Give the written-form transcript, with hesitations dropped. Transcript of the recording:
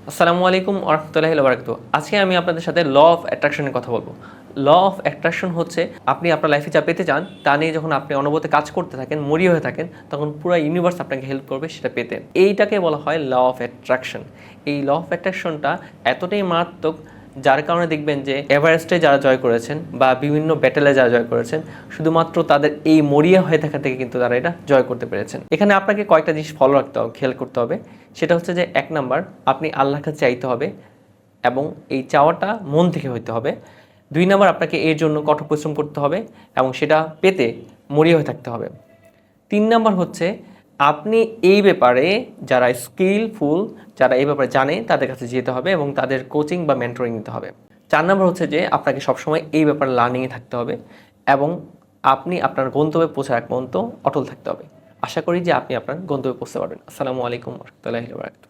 আসসালামু আলাইকুম ওরহমতুল্লাহি ওয়াবারাকাতুহু। আজকে আমি আপনাদের সাথে ল অফ অ্যাট্রাকশনের কথা বলবো। ল অফ অ্যাট্রাকশন হচ্ছে আপনি আপনার লাইফে যা পেতে চান তা নিয়ে যখন আপনি অনবরত কাজ করতে থাকেন, মরিয়া হয়ে থাকেন, তখন পুরো ইউনিভার্স আপনাকে হেল্প করবে সেটা পেতে। এইটাকে বলা হয় ল অফ অ্যাট্রাকশন। এই ল অফ অ্যাট্রাকশনটা এতটাই মারাত্মক, যার কারণে দেখবেন যে এভারেস্টে যারা জয় করেছেন বা বিভিন্ন ব্যাটেলে যারা জয় করেছেন, শুধুমাত্র তাদের এই মরিয়া হয়ে থাকা থেকে কিন্তু তারা এটা জয় করতে পেরেছেন। এখানে আপনাকে কয়েকটা জিনিস ফলো রাখতে হবে, খেয়াল করতে হবে। সেটা হচ্ছে যে 1 নাম্বার, আপনি আল্লাহর কাছে চাইতে হবে এবং এই চাওয়াটা মন থেকে হইতে হবে। 2 নাম্বার, আপনাকে এর জন্য কঠোর পরিশ্রম করতে হবে এবং সেটা পেতে মরিয়া হয়ে থাকতে হবে। 3 নাম্বার হচ্ছে আপনি এই ব্যাপারে যারা স্কিলফুল, যারা এই ব্যাপারে জানে তাদের কাছে যেতে হবে এবং তাদের কোচিং বা মেন্টরিং নিতে হবে। 4 নাম্বার হচ্ছে যে আপনাকে সবসময় এই ব্যাপারে লার্নিংয়ে থাকতে হবে এবং আপনি আপনার গন্তব্যে পৌঁছার এক পর্যন্ত অটল থাকতে হবে। আশা করি যে আপনি আপনার গন্তব্যে পৌঁছতে পারবেন। আসসালামু আলাইকুম ওয়া রাহমাতুল্লাহি ওয়া বারাকাতুহু।